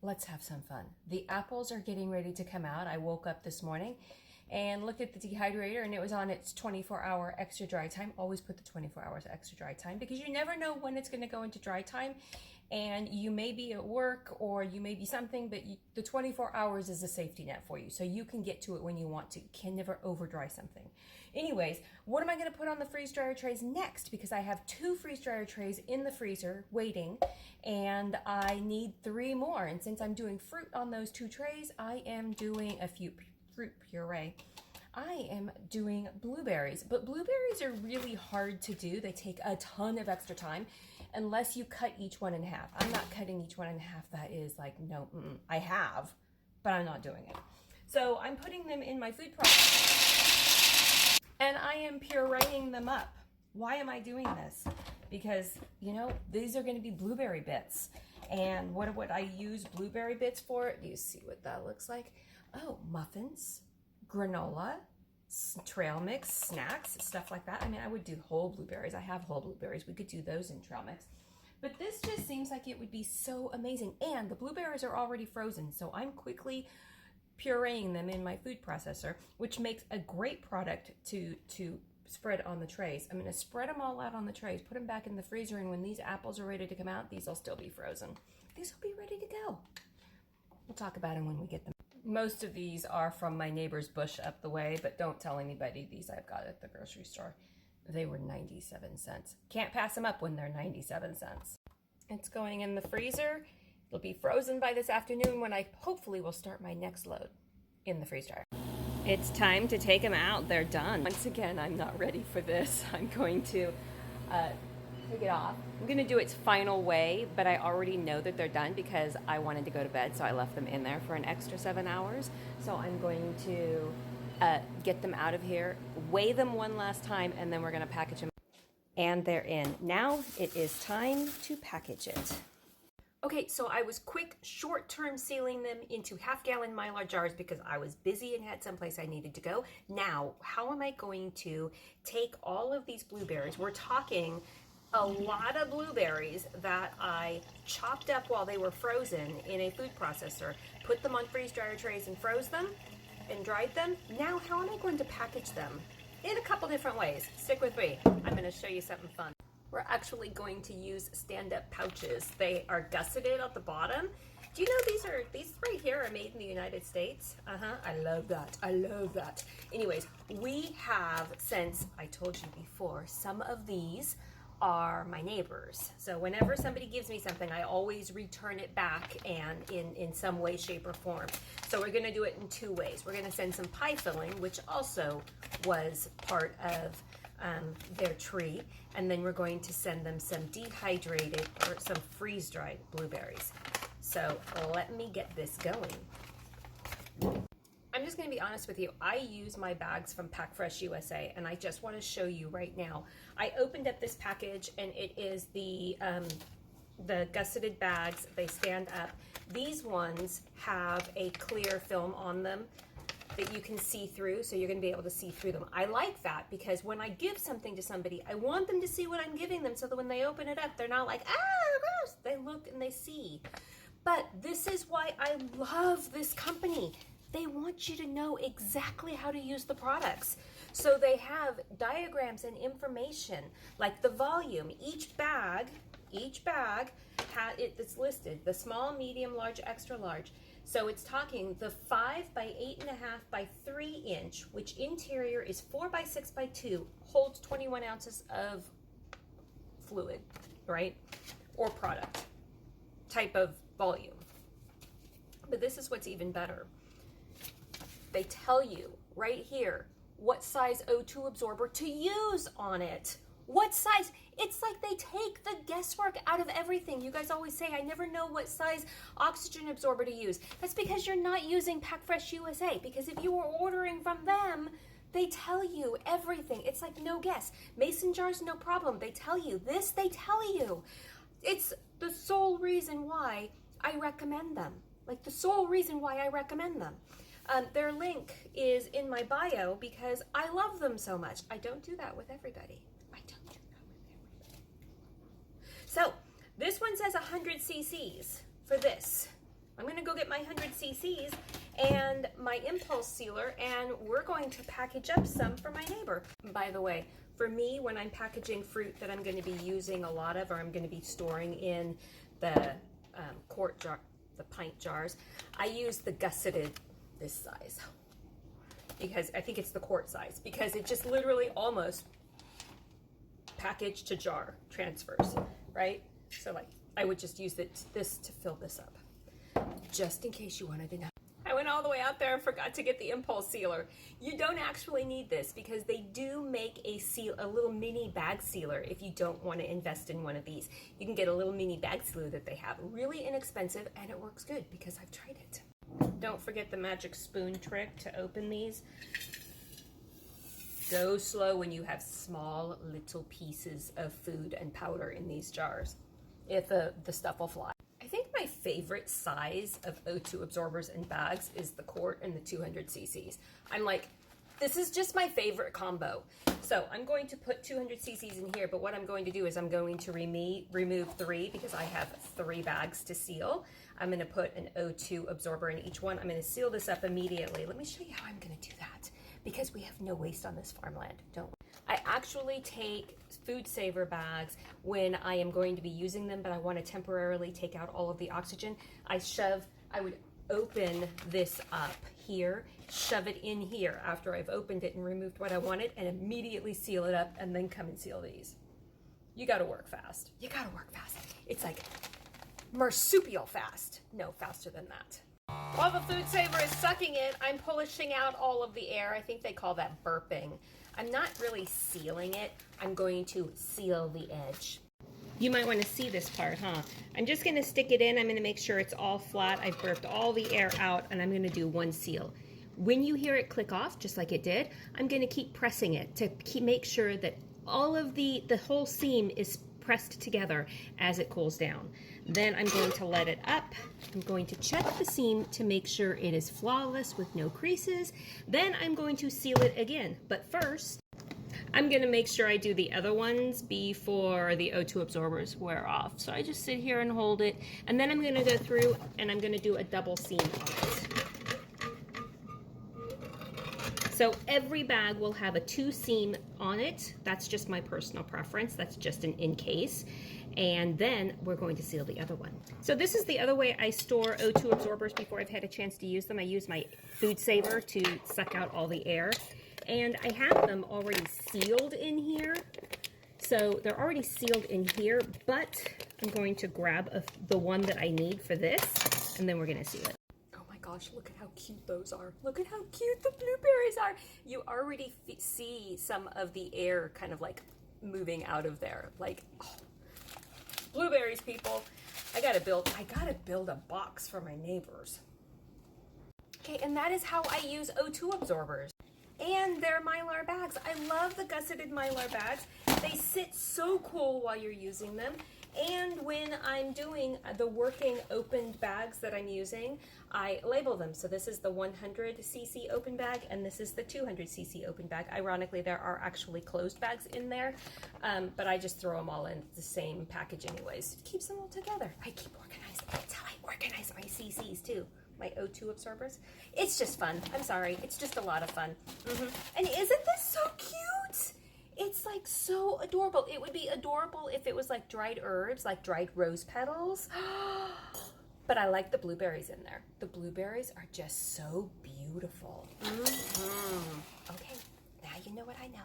let's have some fun. The apples are getting ready to come out. I woke up this morning and looked at the dehydrator and it was on its 24-hour extra dry time. Always put the 24 hours extra dry time because you never know when it's going to go into dry time, and you may be at work or you may be something, but the 24 hours is a safety net for you, so you can get to it when you want to. You can never over dry something. Anyways, what am I going to put on the freeze dryer trays next? Because I have 2 freeze dryer trays in the freezer waiting, and I need 3 more. And since I'm doing fruit on those 2 trays, I am doing a few fruit puree. I am doing blueberries, but blueberries are really hard to do. They take a ton of extra time unless you cut each one in half. I'm not cutting each one in half. That is like, no, I have, but I'm not doing it. So I'm putting them in my food processor and I am pureeing them up. Why am I doing this? Because, you know, these are going to be blueberry bits. And what would I use blueberry bits for? Do you see what that looks like? Oh, muffins, granola, trail mix, snacks, stuff like that. I mean, I would do whole blueberries. I have whole blueberries. We could do those in trail mix. But this just seems like it would be so amazing. And the blueberries are already frozen, so I'm quickly pureeing them in my food processor, which makes a great product to spread on the trays. I'm going to spread them all out on the trays, put them back in the freezer, and when these apples are ready to come out, these will still be frozen. These will be ready to go. We'll talk about them when we get them. Most of these are from my neighbor's bush up the way, but don't tell anybody. These I've got at the grocery store. They were 97 cents. Can't pass them up when they're 97 cents. It's going in the freezer. It'll be frozen by this afternoon when I hopefully will start my next load in the freeze dryer. It's time to take them out. They're done. Once again, I'm not ready for this. I'm going to take it off. I'm going to do its final way, but I already know that they're done because I wanted to go to bed, so I left them in there for an extra 7 hours. So I'm going to get them out of here, weigh them one last time, and then we're going to package them. And they're in. Now it is time to package it. Okay, so I was quick short-term sealing them into half-gallon Mylar jars because I was busy and had someplace I needed to go. Now, how am I going to take all of these blueberries? We're talking a lot of blueberries that I chopped up while they were frozen in a food processor, put them on freeze dryer trays and froze them and dried them. Now, how am I going to package them? In a couple different ways. Stick with me. I'm going to show you something fun. We're actually going to use stand-up pouches. They are gusseted at the bottom. Do you know these right here are made in the United States? I love that. I love that. Anyways, we have, since I told you before, some of these are my neighbors. So whenever somebody gives me something, I always return it back and in some way, shape, or form. So we're gonna do it in 2 ways. We're gonna send some pie filling, which also was part of their tree, and then we're going to send them some dehydrated or some freeze-dried blueberries. So let me get this going. I'm just going to be honest with you. I use my bags from PackFreshUSA, and I just want to show you right now. I opened up this package, and it is the gusseted bags. They stand up. These ones have a clear film on them that you can see through, so you're going to be able to see through them. I like that because when I give something to somebody, I want them to see what I'm giving them so that when they open it up, they're not like, ah, gross. They look and they see. But this is why I love this company. They want you to know exactly how to use the products. So they have diagrams and information, like the volume. Each bag it's listed, the small, medium, large, extra large. So it's talking the 5 by 8.5 by 3 inch, which interior is 4 by 6 by 2, holds 21 ounces of fluid, right? Or product, type of volume. But this is what's even better. They tell you right here what size O2 absorber to use on it. What size? It's like they take the guesswork out of everything. You guys always say, I never know what size oxygen absorber to use. That's because you're not using PackFreshUSA, because if you were ordering from them, they tell you everything. It's like no guess. Mason jars, no problem. They tell you this, they tell you. It's the sole reason why I recommend them. Like the sole reason why I recommend them. Their link is in my bio because I love them so much. I don't do that with everybody. So this one says 100 cc's for this. I'm going cc's and my impulse sealer, and we're going to package up some for my neighbor. By the way, for me, when I'm packaging fruit that I'm going to be using a lot of, or I'm going to be storing in the quart jar, the pint jars, I use the gusseted this size, because I think it's the quart size, because it just literally almost package to jar transfers, right? So like I would just use this to fill this up, just in case you wanted to know. I went all the way out there and forgot to get the impulse sealer. You don't actually need this, because they do make a little mini bag sealer if you don't want to invest in one of these. You can get a little mini bag sealer that they have, really inexpensive, and it works good because I've tried it. Don't forget the magic spoon trick to open these. Go slow when you have small little pieces of food and powder in these jars, if the stuff will fly. I think my favorite size of O2 absorbers and bags is the quart and the 200 cc's. I'm like, this is just my favorite combo. So I'm going to put 200 cc's in here, but what I'm going to do is I'm going to remove 3, because I have 3 bags to seal. I'm going to put an O2 absorber in each one. I'm going to seal this up immediately. Let me show you how I'm going to do that, because we have no waste on this farmland, don't we? I actually take food saver bags when I am going to be using them, but I want to temporarily take out all of the oxygen. I would open this up here, shove it in here after I've opened it and removed what I wanted, and immediately seal it up, and then come and seal these. You gotta work fast. You gotta work fast. It's like marsupial fast. No, faster than that. While the food saver is sucking it, I'm pushing out all of the air. I think they call that burping. I'm not really sealing it. I'm going to seal the edge. You might want to see this part, huh? I'm just going to stick it in. I'm going to make sure it's all flat. I've burped all the air out, and I'm going to do one seal. When you hear it click off, just like it did, I'm going to keep pressing it to make sure that all of the whole seam is pressed together as it cools down. Then I'm going to let it up. I'm going to check the seam to make sure it is flawless with no creases. Then I'm going to seal it again. But first, I'm going to make sure I do the other ones before the O2 absorbers wear off. So I just sit here and hold it, and then I'm going to go through and I'm going to do a double seam on it. So every bag will have a 2 seam on it. That's just my personal preference. That's just an in case. And then we're going to seal the other one. So this is the other way I store O2 absorbers before I've had a chance to use them. I use my food saver to suck out all the air. And I have them already sealed in here. So they're already sealed in here, but I'm going to grab the one that I need for this, and then we're gonna seal it. Oh my gosh, look at how cute those are. Look at how cute the blueberries are. You already see some of the air kind of like moving out of there. Like, oh. Blueberries, people. I gotta build a box for my neighbors. Okay, and that is how I use O2 absorbers. And they're Mylar bags. I love the gusseted Mylar bags. They sit so cool while you're using them. And when I'm doing the working opened bags that I'm using, I label them. So this is the 100 cc open bag, and this is the 200 cc open bag. Ironically, there are actually closed bags in there, but I just throw them all in the same package anyways. It keeps them all together. I keep organizing. That's how I organize my CCs too. My O2 absorbers. It's just fun. I'm sorry. It's just a lot of fun. And isn't this so cute? It's like so adorable. It would be adorable if it was like dried herbs, like dried rose petals. But I like the blueberries in there. The blueberries are just so beautiful. Okay, now you know what I know.